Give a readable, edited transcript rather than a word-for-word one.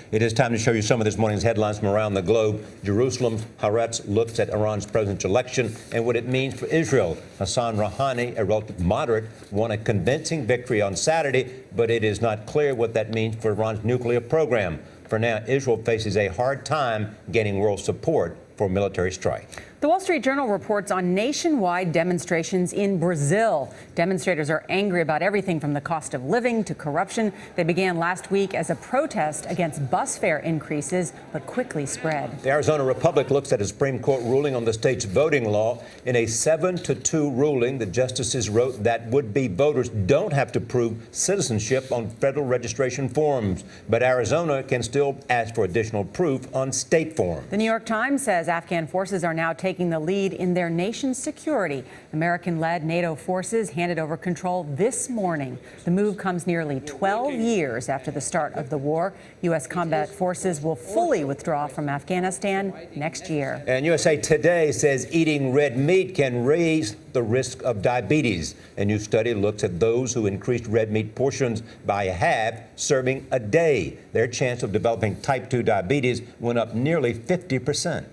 It is time to show you some of this morning's headlines from around the globe. Jerusalem's Haaretz looks at Iran's presidential election and what it means for Israel. Hassan Rouhani, a relative moderate, won a convincing victory on Saturday, but it is not clear what that means for Iran's nuclear program. For now, Israel faces a hard time gaining world support for a military strike. The Wall Street Journal reports on nationwide demonstrations in Brazil. Demonstrators are angry about everything from the cost of living to corruption. They began last week as a protest against bus fare increases, but quickly spread. The Arizona Republic looks at a Supreme Court ruling on the state's voting law. In a 7-2 ruling, the justices wrote that would-be voters don't have to prove citizenship on federal registration forms, but Arizona can still ask for additional proof on state forms. The New York Times says Afghan forces are now taking the lead in their nation's security. American-led NATO forces handed over control this morning. The move comes nearly 12 years after the start of the war. U.S. combat forces will fully withdraw from Afghanistan next year. And USA Today says eating red meat can raise the risk of diabetes. A new study looks at those who increased red meat portions by a half, serving a day. Their chance of developing type 2 diabetes went up nearly 50%.